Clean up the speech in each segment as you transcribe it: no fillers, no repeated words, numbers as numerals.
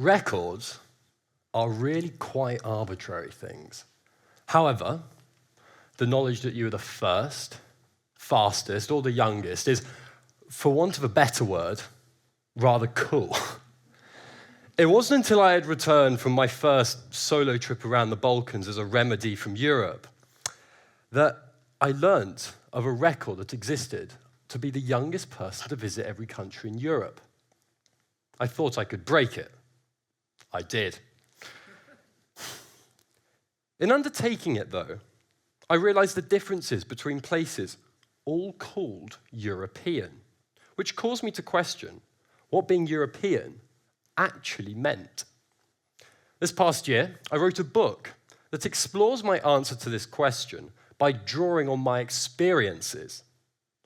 Records are really quite arbitrary things. However, the knowledge that you are the first, fastest, or the youngest is, for want of a better word, rather cool. It wasn't until I had returned from my first solo trip around the Balkans as a remedy from Europe that I learnt of a record that existed to be the youngest person to visit every country in Europe. I thought I could break it. I did. In undertaking it, though, I realized the differences between places all called European, which caused me to question what being European actually meant. This past year, I wrote a book that explores my answer to this question by drawing on my experiences.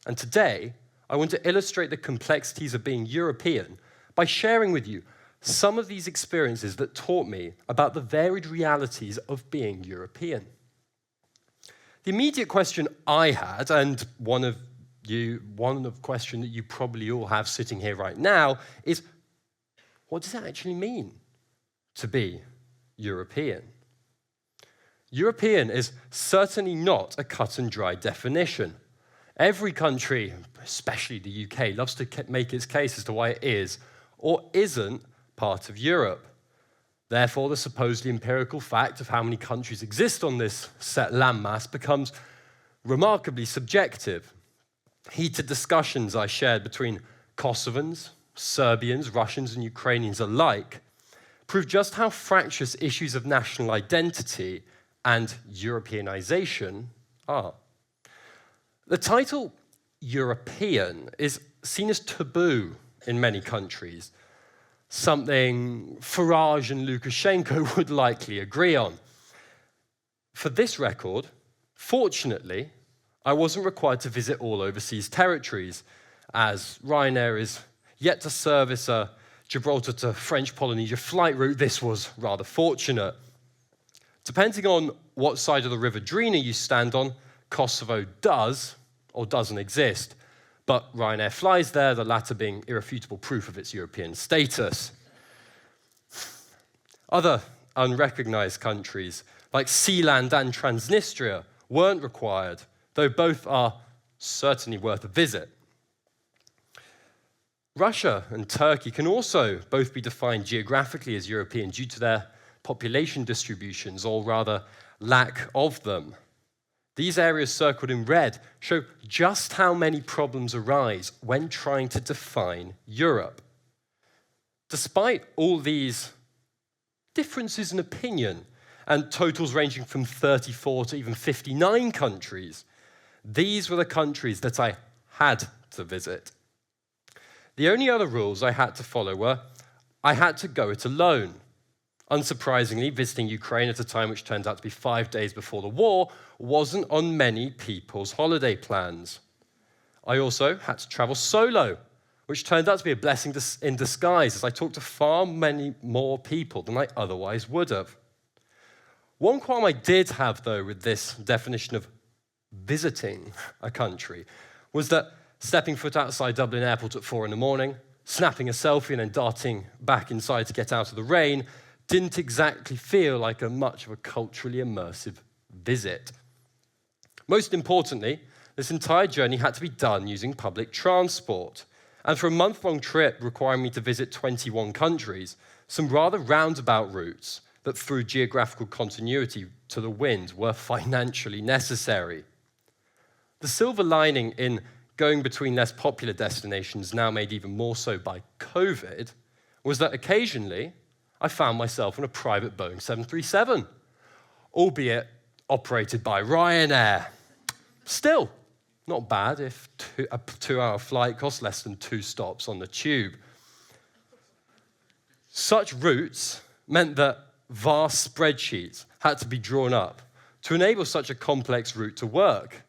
And today, I want to illustrate the complexities of being European by sharing with you some of these experiences that taught me about the varied realities of being European. The immediate question I had, and one of question that you probably all have sitting here right now, is what does it actually mean to be European? European is certainly not a cut and dry definition. Every country, especially the UK, loves to make its case as to why it is or isn't part of Europe. Therefore, the supposedly empirical fact of how many countries exist on this set landmass becomes remarkably subjective. Heated discussions I shared between Kosovans, Serbians, Russians, and Ukrainians alike prove just how fractious issues of national identity and Europeanization are. The title European is seen as taboo in many countries, something Farage and Lukashenko would likely agree on. For this record, fortunately, I wasn't required to visit all overseas territories, as Ryanair is yet to service a Gibraltar to French Polynesia flight route. This was rather fortunate. Depending on what side of the River Drina you stand on, Kosovo does or doesn't exist, but Ryanair flies there, the latter being irrefutable proof of its European status. Other unrecognized countries, like Sealand and Transnistria, weren't required, though both are certainly worth a visit. Russia and Turkey can also both be defined geographically as European due to their population distributions, or rather lack of them. These areas circled in red show just how many problems arise when trying to define Europe. Despite all these differences in opinion and totals ranging from 34 to even 59 countries, these were the countries that I had to visit. The only other rules I had to follow were I had to go it alone. Unsurprisingly, visiting Ukraine at a time which turned out to be 5 days before the war wasn't on many people's holiday plans. I also had to travel solo, which turned out to be a blessing in disguise, as I talked to far many more people than I otherwise would have. One qualm I did have, though, with this definition of visiting a country was that stepping foot outside Dublin Airport at 4 a.m, snapping a selfie and then darting back inside to get out of the rain didn't exactly feel like much of a culturally immersive visit. Most importantly, this entire journey had to be done using public transport. And for a month-long trip requiring me to visit 21 countries, some rather roundabout routes that threw geographical continuity to the wind were financially necessary. The silver lining in going between less popular destinations, now made even more so by COVID, was that occasionally I found myself on a private Boeing 737, albeit operated by Ryanair. Still, not bad if a 2-hour flight costs less than 2 stops on the tube. Such routes meant that vast spreadsheets had to be drawn up to enable such a complex route to work.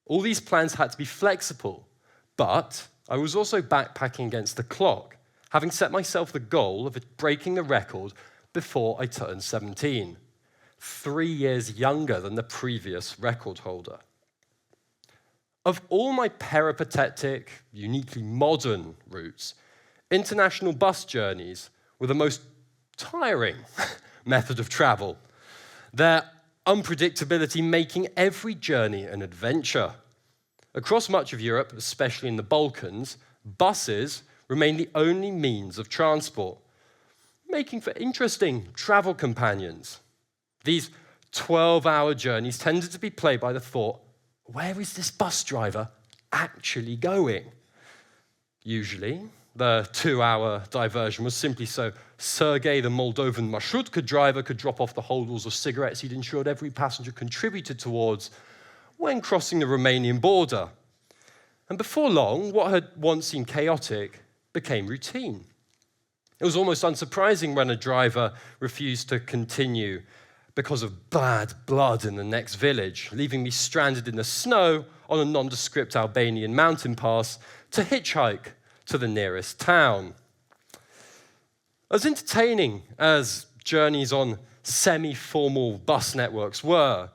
All these plans had to be flexible, but I was also backpacking against the clock, having set myself the goal of breaking the record before I turned 17, 3 years younger than the previous record holder. Of all my peripatetic, uniquely modern routes, international bus journeys were the most tiring method of travel, their unpredictability making every journey an adventure. Across much of Europe, especially in the Balkans, buses remain the only means of transport, making for interesting travel companions. These 12-hour journeys tended to be plagued by the thought, where is this bus driver actually going? Usually, the 2-hour diversion was simply so Sergei, the Moldovan marshrutka driver, could drop off the holdalls of cigarettes he'd ensured every passenger contributed towards when crossing the Romanian border. And before long, what had once seemed chaotic became routine. It was almost unsurprising when a driver refused to continue because of bad blood in the next village, leaving me stranded in the snow on a nondescript Albanian mountain pass to hitchhike to the nearest town. As entertaining as journeys on semi-formal bus networks were,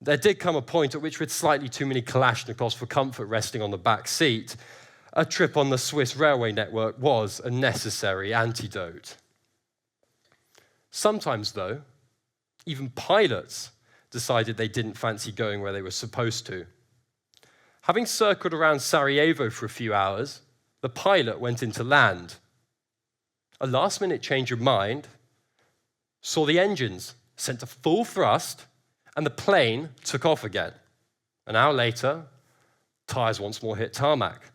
there did come a point at which, with slightly too many Kalashnikovs for comfort resting on the back seat, a trip on the Swiss railway network was a necessary antidote. Sometimes, though, even pilots decided they didn't fancy going where they were supposed to. Having circled around Sarajevo for a few hours, the pilot went into land. A last-minute change of mind saw the engines sent to full thrust, and the plane took off again. An hour later, tires once more hit tarmac.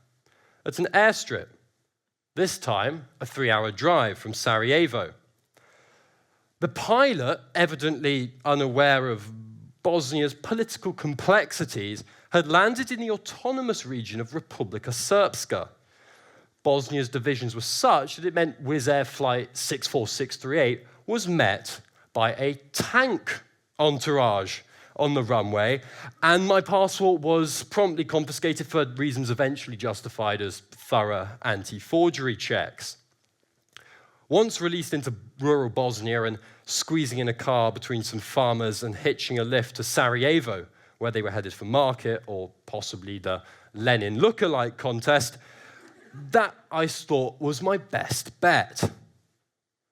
At an airstrip, this time a 3-hour drive from Sarajevo. The pilot, evidently unaware of Bosnia's political complexities, had landed in the autonomous region of Republika Srpska. Bosnia's divisions were such that it meant Wizz Air Flight 64638 was met by a tank entourage on the runway, and my passport was promptly confiscated for reasons eventually justified as thorough anti-forgery checks. Once released into rural Bosnia and squeezing in a car between some farmers and hitching a lift to Sarajevo, where they were headed for market or possibly the Lenin lookalike contest, that I thought was my best bet.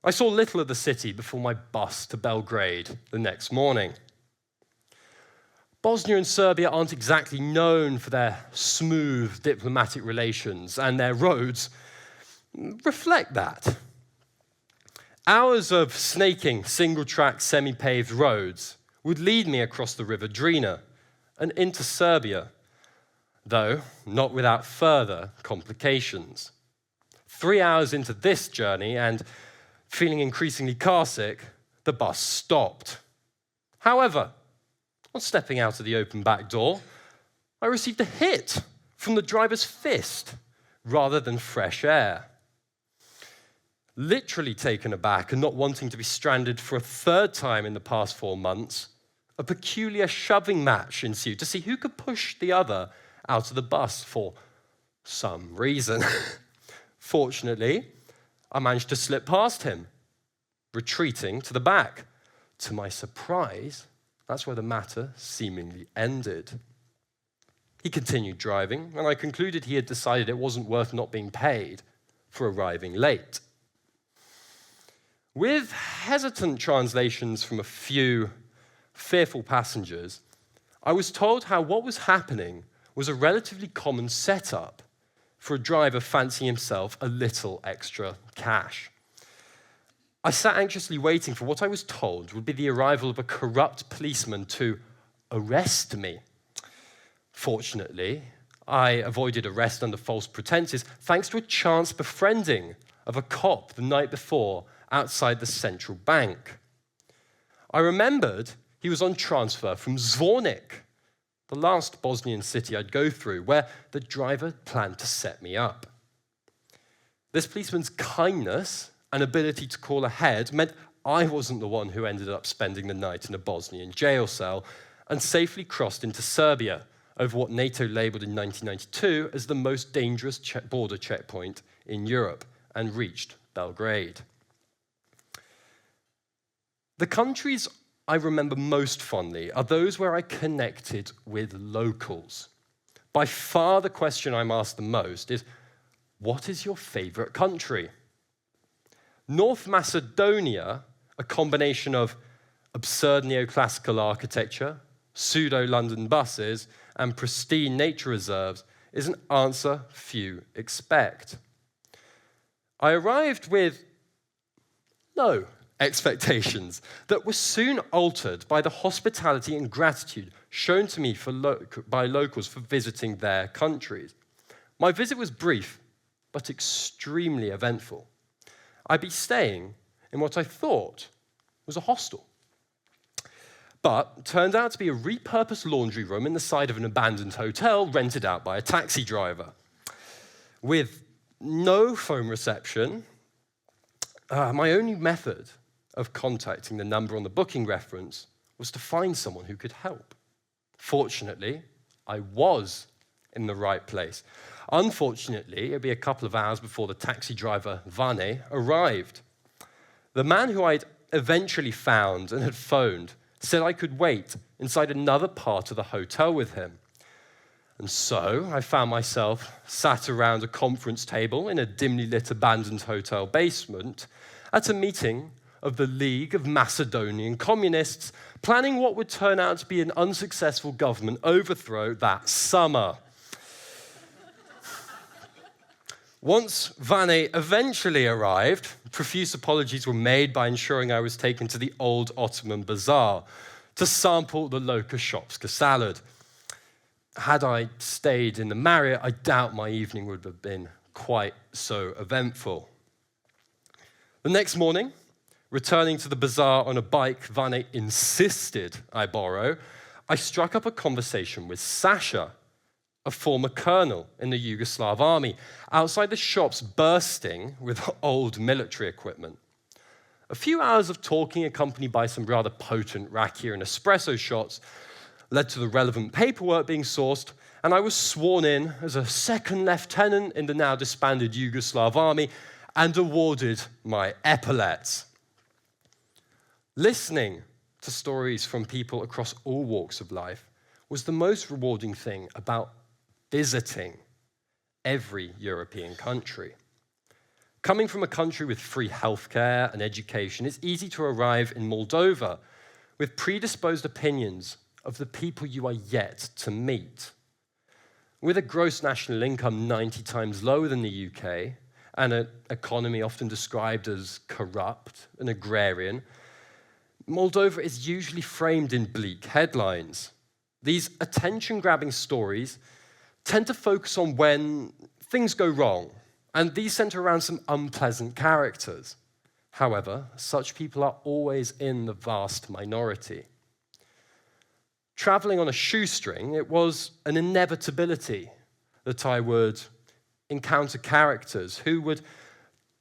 I saw little of the city before my bus to Belgrade the next morning. Bosnia and Serbia aren't exactly known for their smooth diplomatic relations, and their roads reflect that. Hours of snaking single-track, semi-paved roads would lead me across the river Drina and into Serbia, though not without further complications. 3 hours into this journey, and feeling increasingly carsick, the bus stopped. However, on stepping out of the open back door, I received a hit from the driver's fist rather than fresh air. Literally taken aback and not wanting to be stranded for a third time in the past 4 months, a peculiar shoving match ensued to see who could push the other out of the bus for some reason. Fortunately, I managed to slip past him, retreating to the back. To my surprise, that's where the matter seemingly ended. He continued driving, and I concluded he had decided it wasn't worth not being paid for arriving late. With hesitant translations from a few fearful passengers, I was told how what was happening was a relatively common setup for a driver fancying himself a little extra cash. I sat anxiously waiting for what I was told would be the arrival of a corrupt policeman to arrest me. Fortunately, I avoided arrest under false pretenses thanks to a chance befriending of a cop the night before outside the central bank. I remembered he was on transfer from Zvornik, the last Bosnian city I'd go through, where the driver planned to set me up. This policeman's kindness and ability to call ahead meant I wasn't the one who ended up spending the night in a Bosnian jail cell and safely crossed into Serbia over what NATO labeled in 1992 as the most dangerous border checkpoint in Europe and reached Belgrade. The countries I remember most fondly are those where I connected with locals. By far the question I'm asked the most is, what is your favorite country? North Macedonia, a combination of absurd neoclassical architecture, pseudo-London buses, and pristine nature reserves, is an answer few expect. I arrived with no expectations that were soon altered by the hospitality and gratitude shown to me by locals for visiting their countries. My visit was brief, but extremely eventful. I'd be staying in what I thought was a hostel, but turned out to be a repurposed laundry room in the side of an abandoned hotel rented out by a taxi driver. With no phone reception, my only method of contacting the number on the booking reference was to find someone who could help. Fortunately, I was in the right place. Unfortunately, it'd be a couple of hours before the taxi driver, Vane, arrived. The man who I'd eventually found and had phoned said I could wait inside another part of the hotel with him. And so I found myself sat around a conference table in a dimly lit abandoned hotel basement at a meeting of the League of Macedonian Communists, planning what would turn out to be an unsuccessful government overthrow that summer. Once Vane eventually arrived, profuse apologies were made by ensuring I was taken to the old Ottoman bazaar to sample the Loka Shopska salad. Had I stayed in the Marriott, I doubt my evening would have been quite so eventful. The next morning, returning to the bazaar on a bike Vane insisted I borrow, I struck up a conversation with Sasha, a former colonel in the Yugoslav army, outside the shops bursting with old military equipment. A few hours of talking, accompanied by some rather potent rakia and espresso shots, led to the relevant paperwork being sourced, and I was sworn in as a second lieutenant in the now disbanded Yugoslav army and awarded my epaulets. Listening to stories from people across all walks of life was the most rewarding thing about visiting every European country. Coming from a country with free healthcare and education, it's easy to arrive in Moldova with predisposed opinions of the people you are yet to meet. With a gross national income 90 times lower than the UK and an economy often described as corrupt and agrarian, Moldova is usually framed in bleak headlines. These attention-grabbing stories tend to focus on when things go wrong, and these center around some unpleasant characters. However, such people are always in the vast minority. Traveling on a shoestring, it was an inevitability that I would encounter characters who would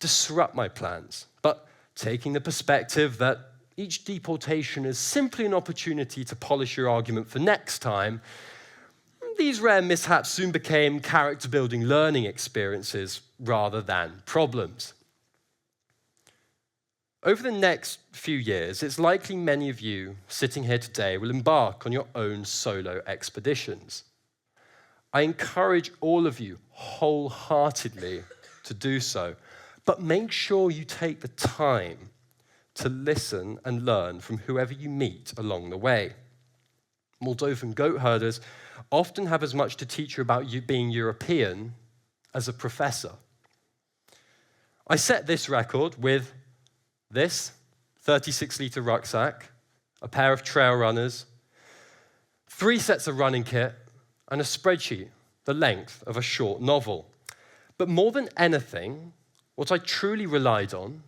disrupt my plans, but taking the perspective that each deportation is simply an opportunity to polish your argument for next time, these rare mishaps soon became character-building learning experiences rather than problems. Over the next few years, it's likely many of you sitting here today will embark on your own solo expeditions. I encourage all of you wholeheartedly to do so, but make sure you take the time to listen and learn from whoever you meet along the way. Moldovan goat herders often have as much to teach you about you being European as a professor. I set this record with this 36-liter rucksack, a pair of trail runners, 3 sets of running kit, and a spreadsheet the length of a short novel. But more than anything, what I truly relied on,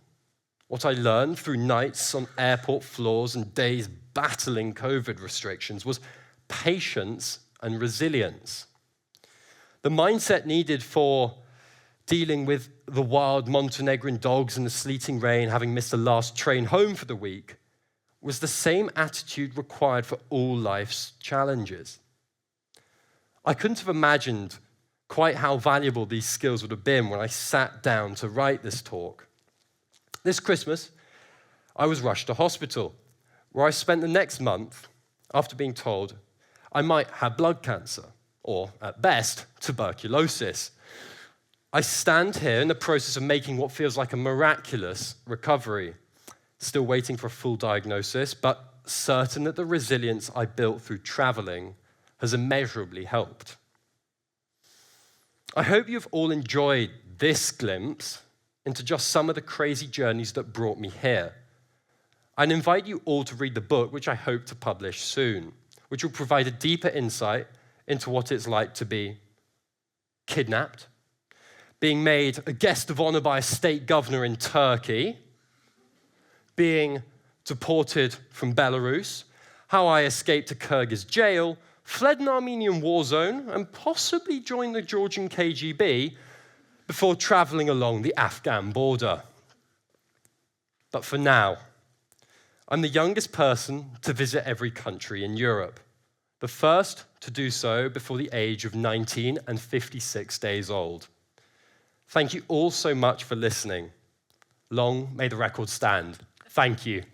what I learned through nights on airport floors and days battling COVID restrictions, was patience and resilience. The mindset needed for dealing with the wild Montenegrin dogs in the sleeting rain, having missed the last train home for the week, was the same attitude required for all life's challenges. I couldn't have imagined quite how valuable these skills would have been when I sat down to write this talk. This Christmas, I was rushed to hospital, where I spent the next month after being told I might have blood cancer, or at best, tuberculosis. I stand here in the process of making what feels like a miraculous recovery, still waiting for a full diagnosis, but certain that the resilience I built through traveling has immeasurably helped. I hope you've all enjoyed this glimpse into just some of the crazy journeys that brought me here. I'd invite you all to read the book, which I hope to publish soon, which will provide a deeper insight into what it's like to be kidnapped, being made a guest of honor by a state governor in Turkey, being deported from Belarus, how I escaped a Kyrgyz jail, fled an Armenian war zone, and possibly joined the Georgian KGB before traveling along the Afghan border. But for now, I'm the youngest person to visit every country in Europe, the first to do so before the age of 19 and 56 days old. Thank you all so much for listening. Long may the record stand. Thank you.